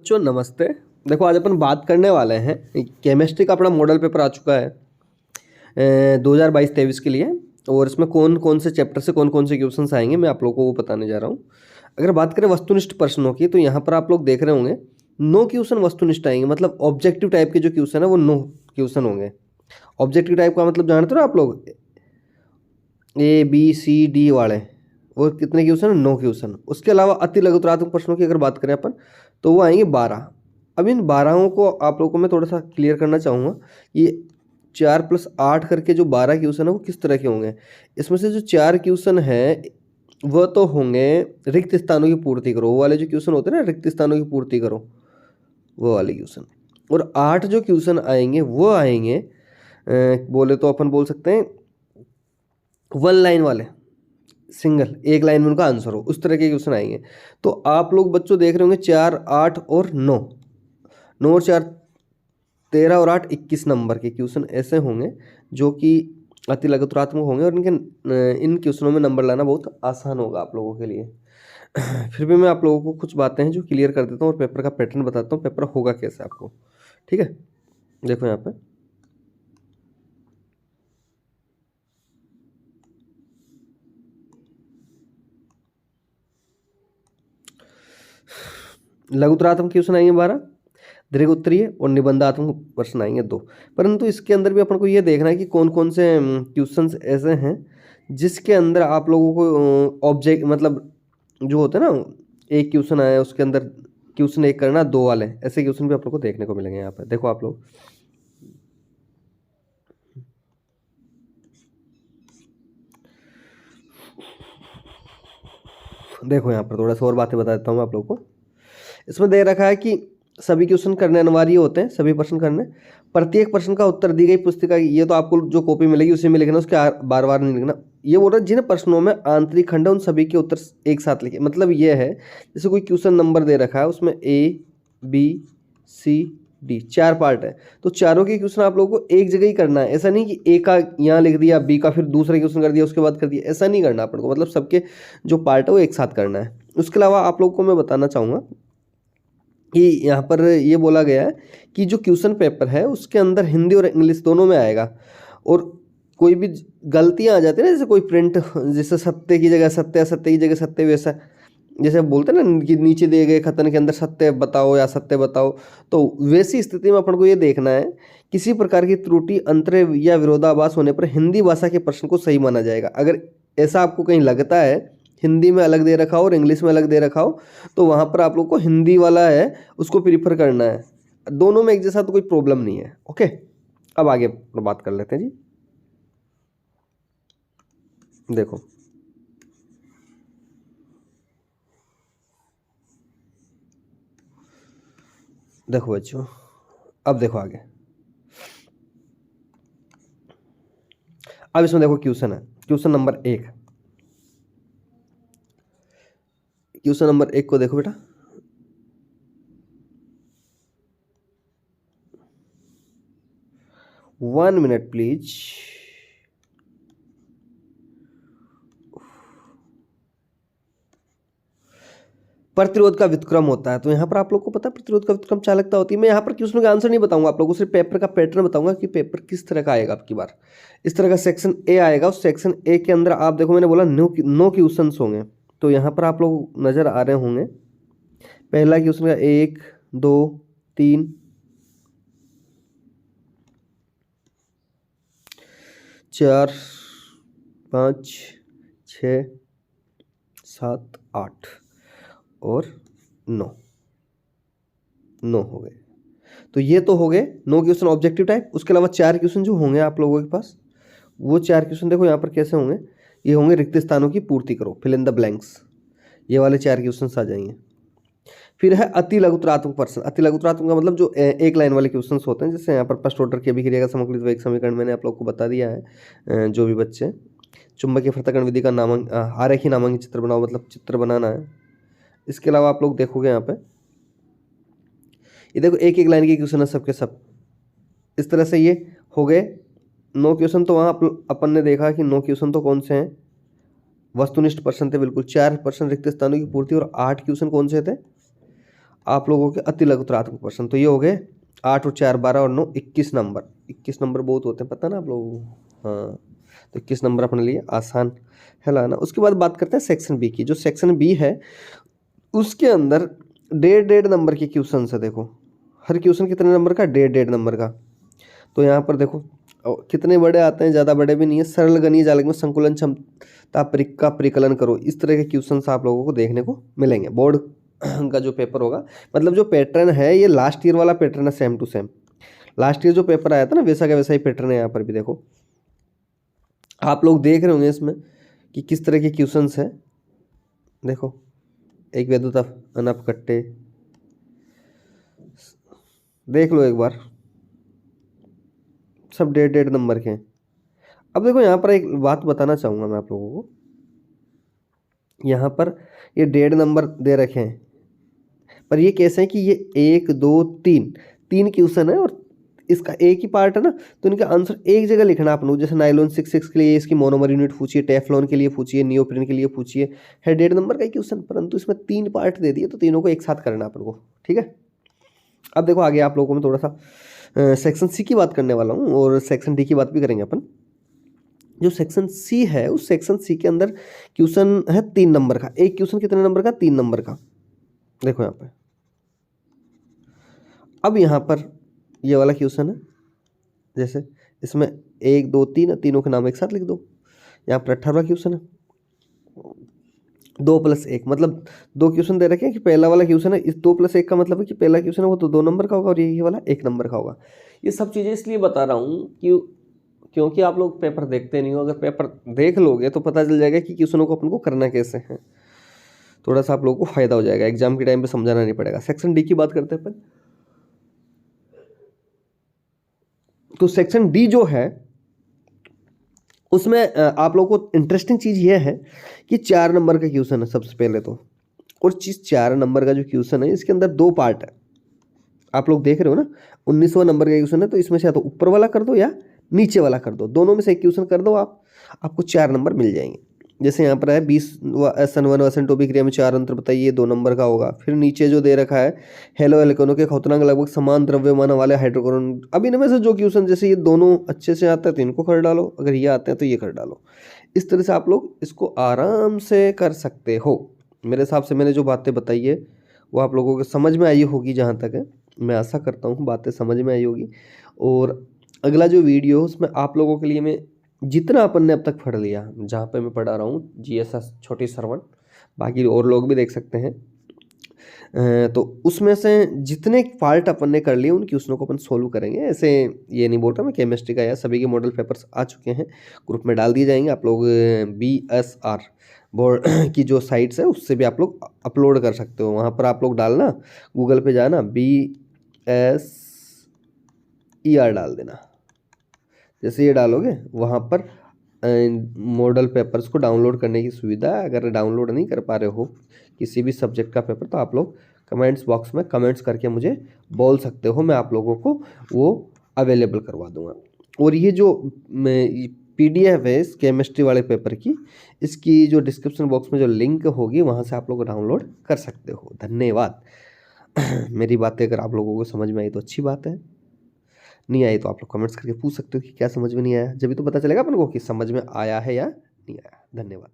बच्चों नमस्ते। देखो आज अपन बात करने वाले हैं केमिस्ट्री का अपना मॉडल पेपर आ चुका है 2022-23 के लिए। और इसमें कौन कौन से चैप्टर से कौन कौन से क्वेश्चंस आएंगे मैं आप लोगों को वो बताने जा रहा हूँ। अगर बात करें वस्तुनिष्ठ प्रश्नों की तो यहाँ पर आप लोग देख रहे होंगे 9 क्वेश्चन वस्तुनिष्ठ आएंगे, मतलब ऑब्जेक्टिव टाइप के जो क्वेश्चन है वो 9 क्वेश्चन होंगे। ऑब्जेक्टिव टाइप का मतलब जानते हो ना आप लोग, A B C D वाले, वो कितने क्वेश्चन है? 9 क्वेश्चन। उसके अलावा अति लघुतरात्मक प्रश्नों की अगर बात करें अपन तो वो आएंगे 12। अब इन 12 को आप लोगों को मैं थोड़ा सा क्लियर करना चाहूँगा। ये 4+8 करके जो 12 क्वेश्चन है वो किस तरह के होंगे। इसमें से जो 4 क्वेश्चन है वह तो होंगे रिक्त स्थानों की पूर्ति करो, वो वाले जो क्वेश्चन होते हैं ना, रिक्त स्थानों की पूर्ति करो, वो वाले क्वेश्चन। और 8 जो क्वेश्चन आएंगे वो आएंगे बोले तो अपन बोल सकते हैं 1 लाइन वाले, सिंगल एक लाइन में उनका आंसर हो, उस तरह के क्वेश्चन आएंगे। तो आप लोग बच्चों देख रहे होंगे 4, 8 और 9, 9 और 4 13 और 8 21 नंबर के क्वेश्चन ऐसे होंगे जो कि अति लघुतरात्मक होंगे और इन क्वेश्चनों में नंबर लाना बहुत आसान होगा आप लोगों के लिए। फिर भी मैं आप लोगों को कुछ बातें हैं जो क्लियर कर देता हूँ और पेपर का पैटर्न बताता हूँ, पेपर होगा कैसे आपको। ठीक है, देखो यहाँ पे लघुतरात्मक क्वेश्चन आएंगे 12, दीर्घ उत्तरीय और निबंधात्मक प्रश्न आएंगे 2। परंतु इसके अंदर भी अपन को ये देखना है कि कौन कौन से क्वेश्चंस ऐसे हैं जिसके अंदर आप लोगों को ऑब्जेक्ट मतलब जो होते हैं ना, एक क्वेश्चन आया उसके अंदर क्वेश्चन एक करना 2 वाले, ऐसे क्वेश्चन भी आप लोग को देखने को मिलेंगे। यहाँ पर देखो आप लोग देखो, यहाँ पर थोड़ा सा और बातें बता देता हूँ आप लोग को। इसमें दे रखा है कि सभी क्वेश्चन करने अनिवार्य होते हैं, सभी प्रश्न करने, प्रत्येक प्रश्न का उत्तर दी गई पुस्तिका, ये तो आपको जो कॉपी मिलेगी उसी में लिखना, उसके बार बार नहीं लिखना। ये बोल रहा है जिन प्रश्नों में आंतरिक खंड है उन सभी के उत्तर एक साथ लिखे। मतलब ये है जैसे कोई क्वेश्चन नंबर दे रखा है, उसमें A B C D 4 part है, तो चारों के क्वेश्चन आप लोगों को एक जगह ही करना है। ऐसा नहीं कि ए का यहाँ लिख दिया, बी का फिर दूसरा क्वेश्चन कर दिया उसके बाद कर दिया, ऐसा नहीं करना अपन को। मतलब सबके जो पार्ट है वो एक साथ करना है। उसके अलावा आप लोगों को मैं बताना चाहूँगा कि यहाँ पर ये बोला गया है कि जो क्वेश्चन पेपर है उसके अंदर हिंदी और इंग्लिश दोनों में आएगा। और कोई भी गलतियाँ आ जाती है ना, जैसे कोई प्रिंट, जैसे सत्य की जगह सत्य, सत्य की जगह सत्य, वैसा जैसे बोलते हैं ना कि नीचे दिए गए कथन के अंदर सत्य बताओ या सत्य बताओ, तो वैसी स्थिति में अपन को ये देखना है किसी प्रकार की त्रुटि, अंतर या विरोधाभास होने पर हिंदी भाषा के प्रश्न को सही माना जाएगा। अगर ऐसा आपको कहीं लगता है हिंदी में अलग दे रखा हो और इंग्लिश में अलग दे रखा हो, तो वहाँ पर आप लोग को हिंदी वाला है उसको प्रीफर करना है। दोनों में एक जैसा तो कोई प्रॉब्लम नहीं है। ओके, अब आगे बात कर लेते हैं जी। देखो देखो बच्चों, अब देखो आगे। अब इसमें देखो क्वेश्चन है, क्वेश्चन नंबर 1। क्वेश्चन नंबर 1 को देखो बेटा, 1 मिनट प्लीज। प्रतिरोध का व्युत्क्रम होता है, तो यहाँ पर आप लोग को पता है प्रतिरोध का व्युत्क्रम चालकता होती है। मैं यहाँ पर क्वेश्चन का आंसर नहीं बताऊंगा आप लोगों को, सिर्फ पेपर का पैटर्न बताऊंगा कि पेपर किस तरह का आएगा। आपकी बार इस तरह का सेक्शन ए आएगा, उस सेक्शन ए के अंदर आप देखो मैंने बोला 9 क्वेश्चन होंगे, तो यहाँ पर आप लोग नजर आ रहे होंगे। पहला क्वेश्चन का 1 2 3 4 5 6 7 8 और 9 हो गए। तो ये तो हो गए 9 क्वेश्चन ऑब्जेक्टिव टाइप। उसके अलावा 4 क्वेश्चन जो होंगे आप लोगों के पास, वो 4 क्वेश्चन देखो यहाँ पर कैसे होंगे। ये होंगे रिक्त स्थानों की पूर्ति करो, फिल इन द ब्लैंक्स, ये वाले 4 क्वेश्चन आ जाएंगे। फिर है अति लघुतरात्मक प्रश्न। अति लघुतरात्मक का मतलब जो एक लाइन वाले क्वेश्चन होते हैं, जैसे यहाँ पर फर्स्ट ऑर्डर की अभिक्रिया का समकलित वेग समीकरण मैंने आप लोग को बता दिया है। जो भी बच्चे चुंबकीय पृथक्करण विधि का आरेखी नामांकित चित्र बनाओ, मतलब चित्र बनाना है। इसके अलावा आप लोग देखोगे यहाँ पे, ये देखो एक एक लाइन के क्वेश्चन है सबके सब। इस तरह से ये हो गए 9 क्वेश्चन। तो वहाँ अपन ने देखा कि 9 क्वेश्चन तो कौन से हैं, वस्तुनिष्ठ प्रश्न थे बिल्कुल। 4 प्रश्न रिक्त स्थानों की पूर्ति और 8 क्वेश्चन कौन से थे, आप लोगों के अति लघुतरात्मक प्रश्न। तो ये हो गए 8 और 4 12 और 9 21 नंबर। 21 नंबर बहुत होते हैं, पता ना आप लोगों को। हाँ, तो 21 नंबर अपने लिए आसान है लाना। उसके बाद बात करते हैं सेक्शन बी की। जो सेक्शन बी है उसके अंदर 1.5 नंबर के क्वेश्चन है। देखो हर क्वेश्चन कितने नंबर का, 1.5 नंबर का। तो यहाँ पर देखो कितने बड़े आते हैं, ज़्यादा बड़े भी नहीं है। सरल गणित जालक में संकुलन क्षमता का परिकलन करो, इस तरह के क्वेश्चंस आप लोगों को देखने को मिलेंगे। बोर्ड का जो पेपर होगा, मतलब जो पैटर्न है ये लास्ट ईयर वाला पैटर्न है, same to same. Last year जो पेपर आया था ना वैसा का वैसा ही पैटर्न है। यहाँ पर भी देखो आप लोग देख रहे होंगे इसमें कि किस तरह के क्वेश्चंस हैं। देखो एक वैद्युत अनपकट्टे, देख लो एक बार, सब 1.5 नंबर के हैं। अब देखो यहाँ पर एक बात बताना चाहूँगा मैं आप लोगों को। यहाँ पर ये 1.5 नंबर दे रखे हैं, पर ये कैसे हैं कि ये 1 2 3 क्वेश्चन है और इसका एक ही पार्ट है ना, तो इनका आंसर एक जगह लिखना आप लोग। जैसे नाइलॉन 6 के लिए इसकी मोनोमर यूनिट पूछिए, टेफ्लॉन के लिए पूछिए, नियोप्रीन के लिए पूछिए, है 1.5 नंबर का क्वेश्चन, परंतु इसमें 3 पार्ट दे दिए, तो तीनों को एक साथ करना आप लोगों को, ठीक है। अब देखो आगे आप लोगों को मैं थोड़ा सा सेक्शन सी की बात करने वाला हूँ और सेक्शन डी की बात भी करेंगे अपन। जो सेक्शन सी है उस सेक्शन सी के अंदर क्वेश्चन है 3 नंबर का। एक क्वेश्चन कितने नंबर का, 3 नंबर का। देखो यहाँ पे, अब यहाँ पर ये वाला क्वेश्चन है, जैसे इसमें 1 2 3 तीनों के नाम एक साथ लिख दो। यहाँ पर 18वां क्वेश्चन है, 2 + 1, मतलब 2 क्वेश्चन दे रखे हैं कि पहला वाला क्वेश्चन है, इस 2 + 1 का मतलब है कि पहला क्वेश्चन है वो तो 2 नंबर का होगा और ये वाला 1 नंबर का होगा। ये सब चीज़ें इसलिए बता रहा हूँ कि क्योंकि आप लोग पेपर देखते नहीं हो। अगर पेपर देख लोगे तो पता चल जाएगा कि क्वेश्चनों को अपन को करना कैसे है, थोड़ा सा आप लोगों को फायदा हो जाएगा, एग्जाम के टाइम पे समझाना नहीं पड़ेगा। सेक्शन डी की बात करते हैं अपन। तो सेक्शन डी जो है उसमें आप लोगों को इंटरेस्टिंग चीज़ यह है कि 4 नंबर का क्वेश्चन है सबसे पहले तो। और चीज 4 नंबर का जो क्वेश्चन है इसके अंदर 2 पार्ट है। आप लोग देख रहे हो ना, 19वां नंबर का क्वेश्चन है, तो इसमें से या तो ऊपर वाला कर दो या नीचे वाला कर दो, दोनों में से एक क्वेश्चन कर दो आप, आपको 4 नंबर मिल जाएंगे। जैसे यहाँ पर है 20 SN1 SN2 की क्रिया में 4 अंतर बताइए, 2 नंबर का होगा। फिर नीचे जो दे रखा है हेलो एल्केनों के खौतनांक लगभग समान द्रव्यमान वाले हाइड्रोकार्बन। अब इनमें से जो क्वेश्चन जैसे ये दोनों अच्छे से आता है तो इनको कर डालो, अगर ये आते हैं तो ये कर डालो। इस तरह से आप लोग इसको आराम से कर सकते हो। मेरे हिसाब से मैंने जो बातें बताई है वो आप लोगों को समझ में आई होगी, जहाँ तक है मैं आशा करता हूँ बातें समझ में आई होगी। और अगला जो वीडियो है उसमें आप लोगों के लिए मैं जितना अपन ने अब तक पढ़ लिया, जहाँ पे मैं पढ़ा रहा हूँ GSS छोटी श्रवण, बाकी और लोग भी देख सकते हैं, तो उसमें से जितने पार्ट अपन ने कर लिए उन क्वेश्चनों को अपन सोल्व करेंगे। ऐसे ये नहीं बोल रहा मैं केमिस्ट्री का, या सभी के मॉडल पेपर्स आ चुके हैं, ग्रुप में डाल दिए जाएंगे। आप लोग BSR बोर्ड की जो साइट्स है उससे भी आप लोग अपलोड कर सकते हो। वहाँ पर आप लोग डालना, गूगल पे जाना, BSER डाल देना। जैसे ये डालोगे वहाँ पर मॉडल पेपर्स को डाउनलोड करने की सुविधा है। अगर डाउनलोड नहीं कर पा रहे हो किसी भी सब्जेक्ट का पेपर, तो आप लोग कमेंट्स बॉक्स में कमेंट्स करके मुझे बोल सकते हो, मैं आप लोगों को वो अवेलेबल करवा दूंगा। और ये जो PDF है इस केमिस्ट्री वाले पेपर की, इसकी जो डिस्क्रिप्शन बॉक्स में जो लिंक होगी वहाँ से आप लोग डाउनलोड कर सकते हो। धन्यवाद। मेरी बातें अगर आप लोगों को समझ में आई तो अच्छी बात है, नहीं आई तो आप लोग कमेंट्स करके पूछ सकते हो कि क्या समझ में नहीं आया, जब भी तो पता चलेगा अपन को कि समझ में आया है या नहीं आया। धन्यवाद।